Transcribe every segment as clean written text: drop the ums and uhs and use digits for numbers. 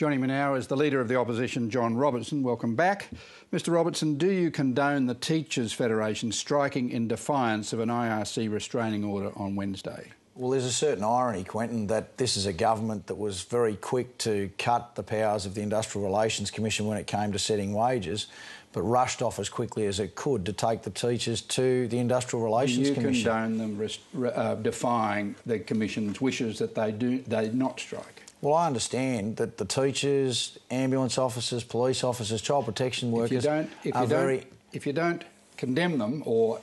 Joining me now is the Leader of the Opposition, John Robertson. Welcome back. Mr Robertson, do you condone the Teachers Federation striking in defiance of an IRC restraining order on Wednesday? Well, there's a certain irony, Quentin, that this is a government that was very quick to cut the powers of the Industrial Relations Commission when it came to setting wages, but rushed off as quickly as it could to take the teachers to the Industrial Relations Commission. Do you condone them defying the Commission's wishes that they not strike? Well, I understand that the teachers, ambulance officers, police officers, child protection workers If you don't condemn them or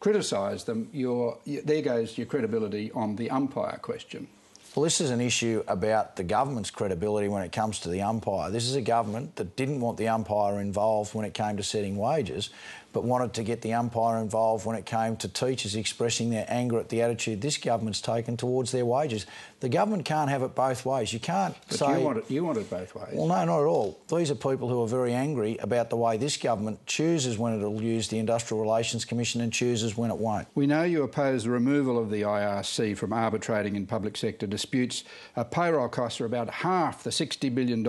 criticise them, there goes your credibility on the umpire question. Well, this is an issue about the government's credibility when it comes to the umpire. This is a government that didn't want the umpire involved when it came to setting wages, but wanted to get the umpire involved when it came to teachers expressing their anger at the attitude this government's taken towards their wages. The government can't have it both ways. You can't say... You want it both ways. Well, no, not at all. These are people who are very angry about the way this government chooses when it'll use the Industrial Relations Commission and chooses when it won't. We know you oppose the removal of the IRC from arbitrating in public sector disputes. Payroll costs are about half the $60 billion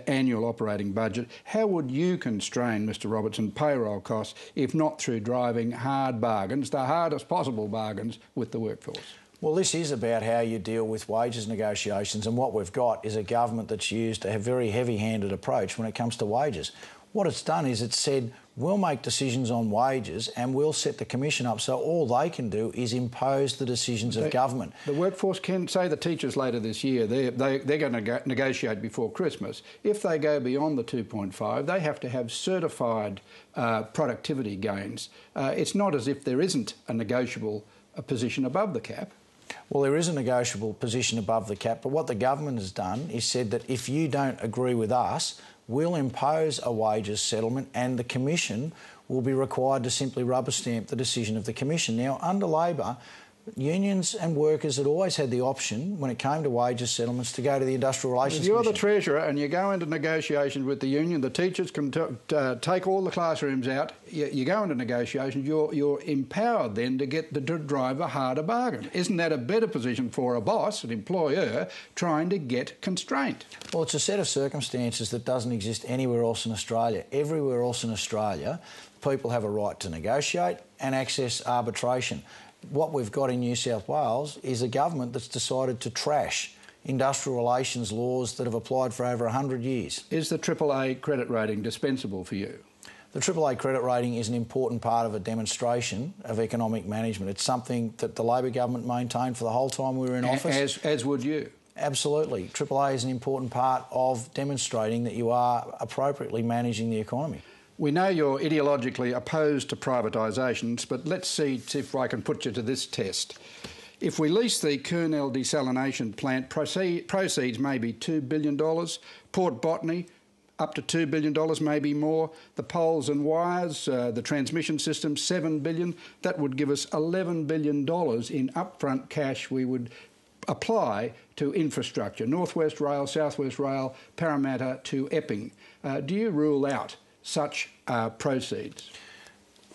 annual operating budget. How would you constrain, Mr Robertson, payroll costs if not through driving hard bargains, the hardest possible bargains with the workforce? Well, this is about how you deal with wages negotiations, and what we've got is a government that's used a very heavy-handed approach when it comes to wages. What it's done is it's said, we'll make decisions on wages and we'll set the Commission up so all they can do is impose the decisions of government. The workforce can say the teachers later this year, they're going to negotiate before Christmas. If they go beyond the 2.5, they have to have certified productivity gains. It's not as if there isn't a negotiable position above the cap. Well, there is a negotiable position above the cap, but what the government has done is said that if you don't agree with us, we'll impose a wages settlement and the Commission will be required to simply rubber stamp the decision of the Commission. Now, under Labor, unions and workers had always had the option, when it came to wages settlements, to go to the Industrial Relations Commission. If you're the Treasurer and you go into negotiations with the union, the teachers can take all the classrooms out, you go into negotiations, you're empowered then to drive a harder bargain. Isn't that a better position for a boss, an employer, trying to get constraint? Well, it's a set of circumstances that doesn't exist anywhere else in Australia. Everywhere else in Australia, people have a right to negotiate and access arbitration. What we've got in New South Wales is a government that's decided to trash industrial relations laws that have applied for over 100 years. Is the AAA credit rating dispensable for you? The AAA credit rating is an important part of a demonstration of economic management. It's something that the Labor government maintained for the whole time we were in office. As would you? Absolutely. AAA is an important part of demonstrating that you are appropriately managing the economy. We know you're ideologically opposed to privatisations, but let's see if I can put you to this test. If we lease the Kurnell desalination plant, proceeds may be $2 billion. Port Botany, up to $2 billion, maybe more. The poles and wires, the transmission system, $7 billion. That would give us $11 billion in upfront cash we would apply to infrastructure. North West Rail, South West Rail, Parramatta to Epping. Do you rule out such proceeds?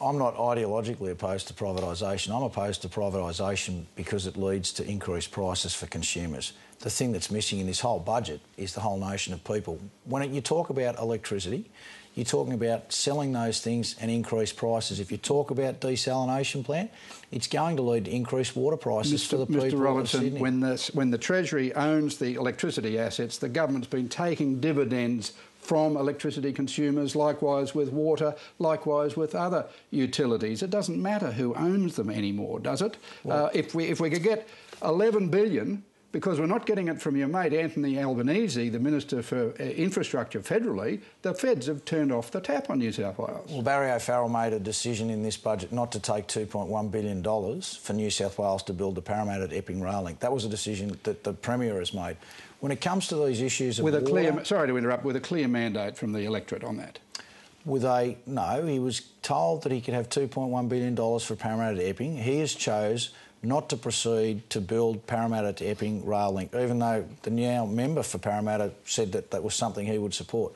I'm not ideologically opposed to privatisation. I'm opposed to privatisation because it leads to increased prices for consumers. The thing that's missing in this whole budget is the whole notion of people. When you talk about electricity, you're talking about selling those things and increased prices. If you talk about desalination plant, it's going to lead to increased water prices for the people Mr Robertson, of Sydney. when the Treasury owns the electricity assets, the government's been taking dividends from electricity consumers, likewise with water, likewise with other utilities. It doesn't matter who owns them anymore, does it? Well, if we could get $11 billion, because we're not getting it from your mate Anthony Albanese, the Minister for Infrastructure federally, the feds have turned off the tap on New South Wales. Well, Barry O'Farrell made a decision in this budget not to take $2.1 billion for New South Wales to build the Parramatta to Epping rail link. That was a decision that the Premier has made. When it comes to these issues of sorry to interrupt, with a clear mandate from the electorate on that. No, he was told that he could have $2.1 billion for Parramatta to Epping. He has chose not to proceed to build Parramatta to Epping rail link, even though the now member for Parramatta said that that was something he would support.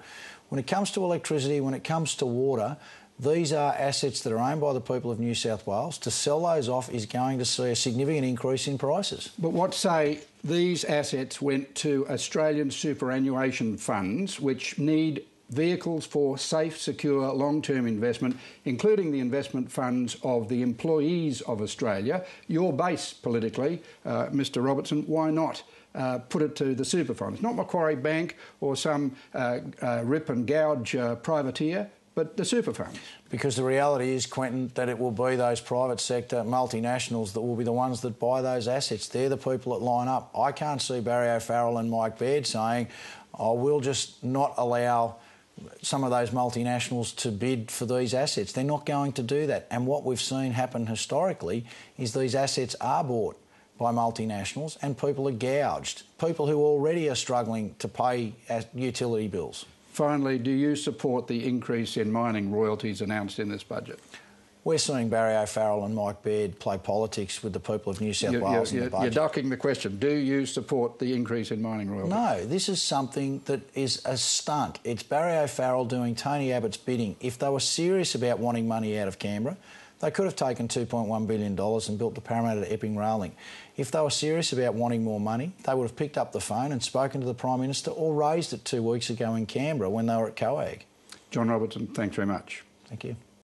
When it comes to electricity, when it comes to water, These are assets that are owned by the people of New South Wales. To sell those off is going to see a significant increase in prices. But what say these assets went to Australian superannuation funds, which need vehicles for safe, secure, long-term investment, including the investment funds of the employees of Australia. Your base politically, Mr Robertson, why not put it to the super funds? Not Macquarie Bank or some rip and gouge privateer, but the super funds. Because the reality is, Quentin, that it will be those private sector multinationals that will be the ones that buy those assets. They're the people that line up. I can't see Barry O'Farrell and Mike Baird saying, I will just not allow some of those multinationals to bid for these assets. They're not going to do that. And what we've seen happen historically is these assets are bought by multinationals and people are gouged. People who already are struggling to pay utility bills. Finally, do you support the increase in mining royalties announced in this budget? We're seeing Barry O'Farrell and Mike Baird play politics with the people of New South Wales in the budget. You're ducking the question. Do you support the increase in mining royalties? No, this is something that is a stunt. It's Barry O'Farrell doing Tony Abbott's bidding. If they were serious about wanting money out of Canberra, they could have taken $2.1 billion and built the Parramatta to Epping rail link. If they were serious about wanting more money, they would have picked up the phone and spoken to the Prime Minister or raised it 2 weeks ago in Canberra when they were at COAG. John Robertson, thanks very much. Thank you.